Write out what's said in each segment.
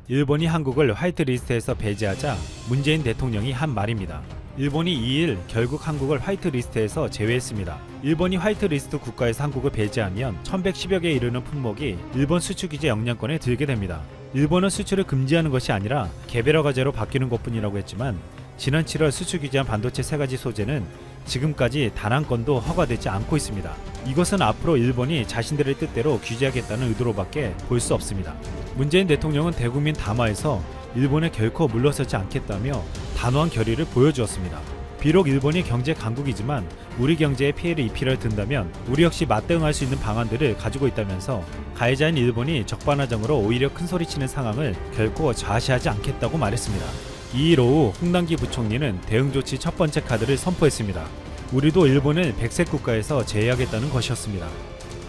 일본이 한국을 화이트리스트에서 배제하자 문재인 대통령이 한 말입니다. 일본이 2일 결국 한국을 화이트리스트에서 제외했습니다. 일본이 화이트리스트 국가에서 한국을 배제하면 1110여 개에 이르는 품목이 일본 수출 규제 영향권에 들게 됩니다. 일본은 수출을 금지하는 것이 아니라 개별화 과제로 바뀌는 것뿐이라고 했지만 지난 7월 수출 규제한 반도체 3가지 소재는 지금까지 단 한 건도 허가되지 않고 있습니다. 이것은 앞으로 일본이 자신들의 뜻대로 규제하겠다는 의도로밖에 볼 수 없습니다. 문재인 대통령은 대국민 담화에서 일본에 결코 물러서지 않겠다며 단호한 결의를 보여주었습니다. 비록 일본이 경제 강국이지만 우리 경제에 피해를 입히려 든다면 우리 역시 맞대응할 수 있는 방안들을 가지고 있다면서 가해자인 일본이 적반하장으로 오히려 큰소리치는 상황을 결코 좌시하지 않겠다고 말했습니다. 2일 오후 홍남기 부총리는 대응조치 첫 번째 카드를 선포했습니다. 우리도 일본을 백색 국가에서 제외하겠다는 것이었습니다.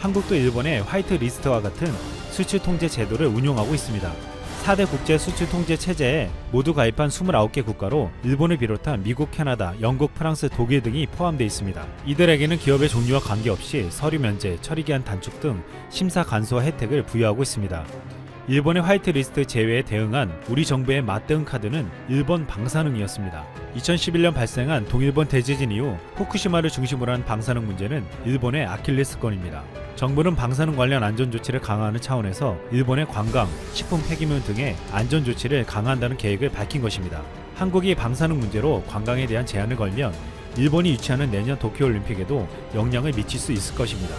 한국도 일본의 화이트리스트와 같은 수출 통제 제도를 운용하고 있습니다. 4대 국제 수출 통제 체제에 모두 가입한 29개 국가로 일본을 비롯한 미국, 캐나다, 영국, 프랑스, 독일 등이 포함되어 있습니다. 이들에게는 기업의 종류와 관계없이 서류 면제, 처리기한 단축 등 심사 간소화 혜택을 부여하고 있습니다. 일본의 화이트리스트 제외에 대응한 우리 정부의 맞대응 카드는 일본 방사능이었습니다. 2011년 발생한 동일본 대지진 이후 후쿠시마를 중심으로 한 방사능 문제는 일본의 아킬레스건입니다. 정부는 방사능 관련 안전조치를 강화하는 차원에서 일본의 관광, 식품 폐기물 등의 안전조치를 강화한다는 계획을 밝힌 것입니다. 한국이 방사능 문제로 관광에 대한 제한을 걸면 일본이 유치하는 내년 도쿄올림픽에도 영향을 미칠 수 있을 것입니다.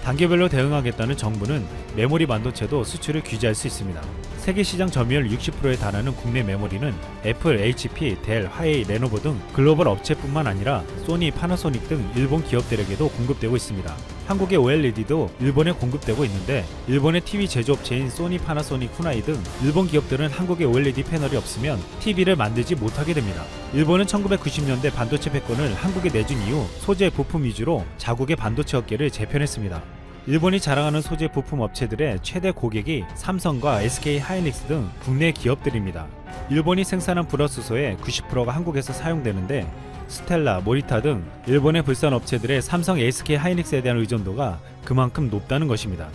단계별로 대응하겠다는 정부는 메모리 반도체도 수출을 규제할 수 있습니다. 세계 시장 점유율 60%에 달하는 국내 메모리는 애플, HP, 델, 화웨이, 레노버 등 글로벌 업체뿐만 아니라 소니, 파나소닉 등 일본 기업들에게도 공급되고 있습니다. 한국의 OLED도 일본에 공급되고 있는데 일본의 TV 제조업체인 소니, 파나소닉, 후나이 등 일본 기업들은 한국의 OLED 패널이 없으면 TV를 만들지 못하게 됩니다. 일본은 1990년대 반도체 패권을 한국에 내준 이후 소재 부품 위주로 자국의 반도체 업계를 재편했습니다. 일본이 자랑하는 소재 부품 업체들의 최대 고객이 삼성과 SK 하이닉스 등 국내 기업들입니다. 일본이 생산한 불화수소의 90%가 한국에서 사용되는데 스텔라, 모리타 등 일본의 불산 업체들의 삼성, SK 하이닉스에 대한 의존도가 그만큼 높다는 것입니다.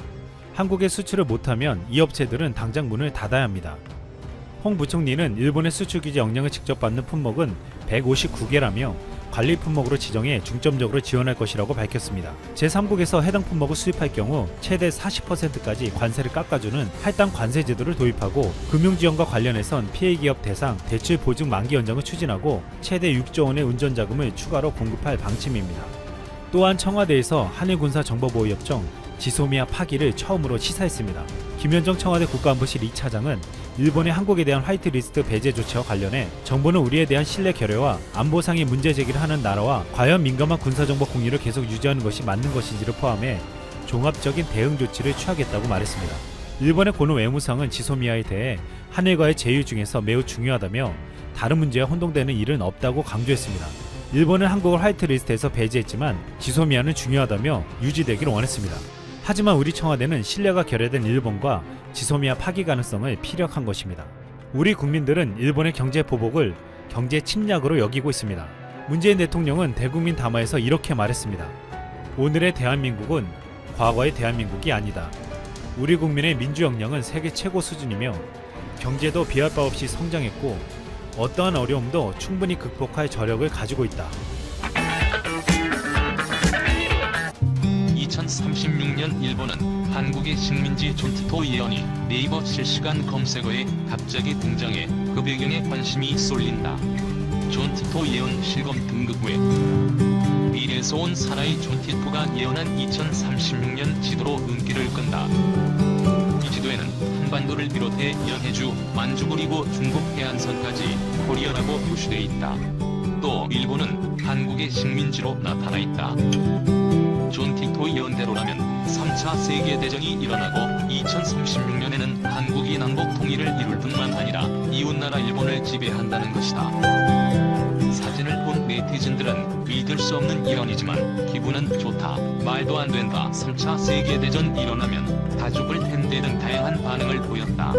한국에 수출을 못하면 이 업체들은 당장 문을 닫아야 합니다. 홍 부총리는 일본의 수출 규제 영향을 직접 받는 품목은 159개라며 관리 품목으로 지정해 중점적으로 지원할 것이라고 밝혔습니다. 제3국에서 해당 품목을 수입할 경우 최대 40%까지 관세를 깎아주는 할당 관세 제도를 도입하고 금융지원과 관련해선 피해기업 대상 대출 보증 만기 연장을 추진하고 최대 6조 원의 운전자금을 추가로 공급할 방침입니다. 또한 청와대에서 한일군사정보보호협정 지소미아 파기를 처음으로 시사했습니다. 김현정 청와대 국가안보실 2차장은 일본의 한국에 대한 화이트리스트 배제 조치와 관련해 정부는 우리에 대한 신뢰 결여와 안보상의 문제 제기를 하는 나라와 과연 민감한 군사정보 공유를 계속 유지하는 것이 맞는 것인지를 포함해 종합적인 대응 조치를 취하겠다고 말했습니다. 일본의 고노 외무상은 지소미아에 대해 한일과의 제휴 중에서 매우 중요하다며 다른 문제와 혼동되는 일은 없다고 강조했습니다. 일본은 한국을 화이트리스트에서 배제했지만 지소미아는 중요하다며 유지되기를 원했습니다. 하지만 우리 청와대는 신뢰가 결여된 일본과 지소미아 파기 가능성을 피력한 것입니다. 우리 국민들은 일본의 경제 보복을 경제 침략으로 여기고 있습니다. 문재인 대통령은 대국민 담화에서 이렇게 말했습니다. 오늘의 대한민국은 과거의 대한민국이 아니다. 우리 국민의 민주 역량은 세계 최고 수준이며 경제도 비할 바 없이 성장했고 어떠한 어려움도 충분히 극복할 저력을 가지고 있다. 2036년 일본은 한국의 식민지 존트토 예언이 네이버 실시간 검색어에 갑자기 등장해 그 배경에 관심이 쏠린다. 존트토 예언 실검 등급 외 미래에서 온 사나이 존티토가 예언한 2036년 지도로 눈길을 끈다. 이 지도에는 한반도를 비롯해 연해주, 만주 그리고 중국 해안선까지 코리아라고 표시되어 있다. 또 일본은 한국의 식민지로 나타나 있다. 존 티토 예언대로라면 3차 세계대전이 일어나고 2036년에는 한국이 남북 통일을 이룰 뿐만 아니라 이웃나라 일본을 지배한다는 것이다. 사진을 본 네티즌들은 믿을 수 없는 예언이지만 기분은 좋다, 말도 안 된다, 3차 세계대전 일어나면 다 죽을 텐데 등 다양한 반응을 보였다.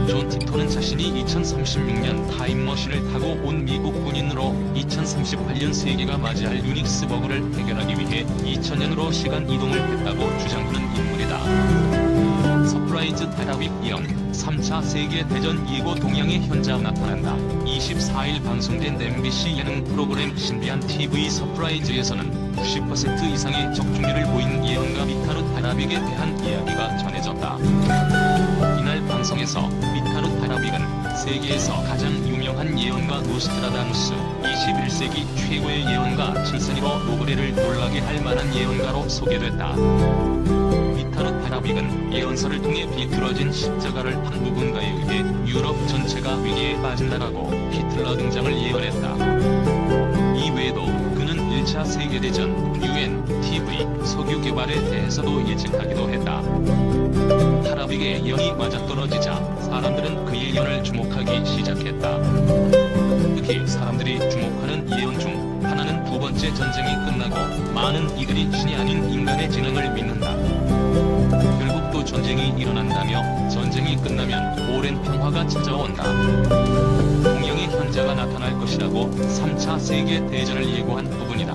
존 티토는 자신이 2036년 타임머신을 타고 온 미국 군인으로 2038년 세계가 맞이할 유닉스 버그를 해결하기 위해 2000년으로 시간 이동을 했다고 주장하는 인물이다. 서프라이즈 테라빅 예언, 3차 세계대전 예고 동향의 현장 나타난다. 24일 방송된 MBC 예능 프로그램 신비한 TV 서프라이즈에서는 90% 이상의 적중률을 보인 예언가 미타르 타라빅에 대한 이야기가 전해졌다. 이날 방송에서 미타르 타라빅은 세계에서 가장 유명한 예언가 노스트라다무스, 21세기 최고의 예언가 칠세니로 노브레를 놀라게 할 만한 예언가로 소개됐다. 미타르 타라빅은 예언서를 통해 비틀어진 십자가를 한 누군가에 의해 유럽 전체가 위기에 빠진다라고 히틀러 등장을 예언했다. 이 외에도 그는 1차 세계대전, UN, TV, 석유 개발에 대해서도 예측하기도 했다. 타라빅의 예언이 맞아떨어지자 사람들은 그의 예언을 주목하기 시작했다. 특히 사람들이 주목하는 예언 중 하나는 두 번째 전쟁이 끝나고 많은 이들이 신이 아닌 인간의 지능을 믿는다. 결국 또 전쟁이 일어난다며 전쟁이 끝나면 오랜 평화가 찾아온다. 동양의 현자가 나타날 것이라고 3차 세계대전을 예고한 부분이다.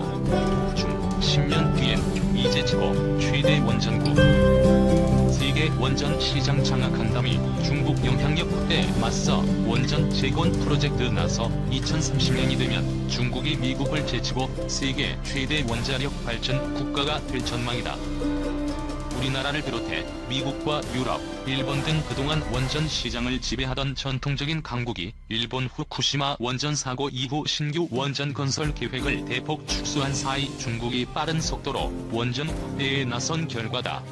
중 10년 뒤엔 이제 최대 원전국 세계 원전 시장 장악한다며 중국 영향력 확대에 맞서 원전 재건 프로젝트 나서 2030년이 되면 중국이 미국을 제치고 세계 최대 원자력 발전 국가가 될 전망이다. 우리나라를 비롯해 미국과 유럽, 일본 등 그동안 원전 시장을 지배하던 전통적인 강국이 일본 후쿠시마 원전 사고 이후 신규 원전 건설 계획을 대폭 축소한 사이 중국이 빠른 속도로 원전 확대에 나선 결과다.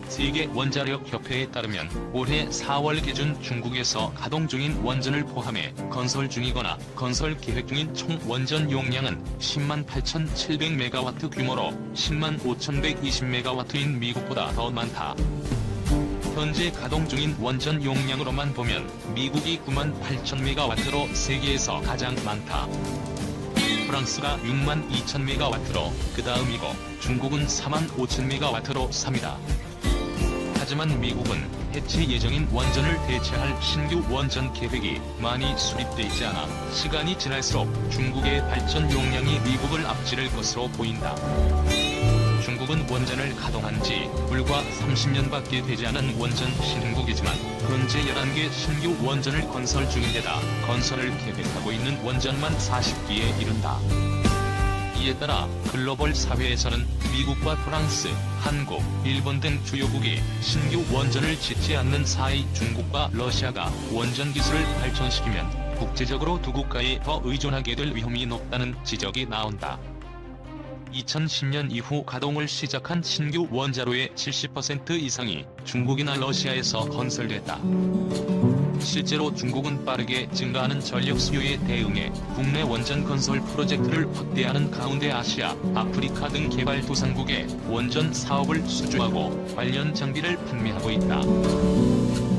세계 원자력 협회에 따르면 올해 4월 기준 중국에서 가동 중인 원전을 포함해 건설 중이거나 건설 계획 중인 총 원전 용량은 10만 8,700메가와트 규모로 10만 5,120메가와트인 미국보다 더 많다. 현재 가동 중인 원전 용량으로만 보면 미국이 9만 8,000메가와트로 세계에서 가장 많다. 프랑스가 6만 2,000메가와트로 그 다음이고 중국은 4만 5,000메가와트로 3위다. 하지만 미국은 해체 예정인 원전을 대체할 신규 원전 계획이 많이 수립돼 있지 않아 시간이 지날수록 중국의 발전 용량이 미국을 앞지를 것으로 보인다. 중국은 원전을 가동한 지 불과 30년밖에 되지 않은 원전 신흥국이지만 현재 11개 신규 원전을 건설 중인데다 건설을 계획하고 있는 원전만 40기에 이른다. 이에 따라 글로벌 사회에서는 미국과 프랑스, 한국, 일본 등 주요국이 신규 원전을 짓지 않는 사이 중국과 러시아가 원전 기술을 발전시키면 국제적으로 두 국가에 더 의존하게 될 위험이 높다는 지적이 나온다. 2010년 이후 가동을 시작한 신규 원자로의 70% 이상이 중국이나 러시아에서 건설됐다. 실제로 중국은 빠르게 증가하는 전력 수요에 대응해 국내 원전 건설 프로젝트를 확대하는 가운데 아시아, 아프리카 등 개발도상국에 원전 사업을 수주하고 관련 장비를 판매하고 있다.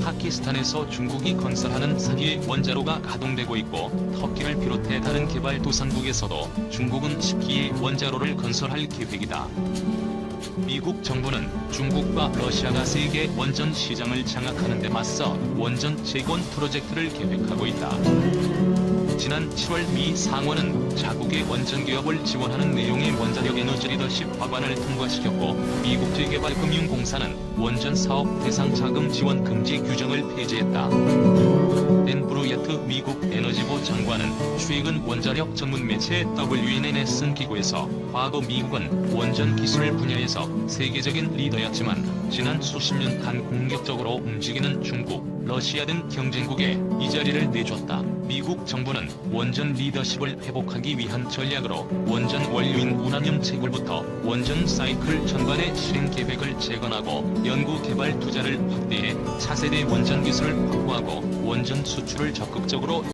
파키스탄에서 중국이 건설하는 4기의 원자로가 가동되고 있고 터키를 비롯해 다른 개발도상국에서도 중국은 10기의 원자로를 건설할 계획이다. 미국 정부는 중국과 러시아가 세계 원전 시장을 장악하는 데 맞서 원전 재건 프로젝트를 계획하고 있다. 지난 7월 미 상원은 자국의 원전 기업을 지원하는 내용의 원자력 에너지 리더십法관을 통과시켰고 미국 재개발금융공사는 원전 사업 대상 자금 지원 금지 규정을 폐지했다. 댄 브루예트 미국 에너지부 장관은 최근 원자력 전문 매체 WNN에 쓴 기고에서 과거 미국은 원전 기술 분야에서 세계적인 리더였지만 지난 수십 년간 공격적으로 움직이는 중국, 러시아 등 경쟁국에 이 자리를 내줬다. 미국 정부는 원전 리더십을 회복하기 위한 전략으로 원전 원료인 우라늄 채굴부터 원전 사이클 전반의 실행 계획을 재건하고 연구 개발 투자를 확대해 차세대 원전 기술을 확보하고 원전 수출을 적극적으로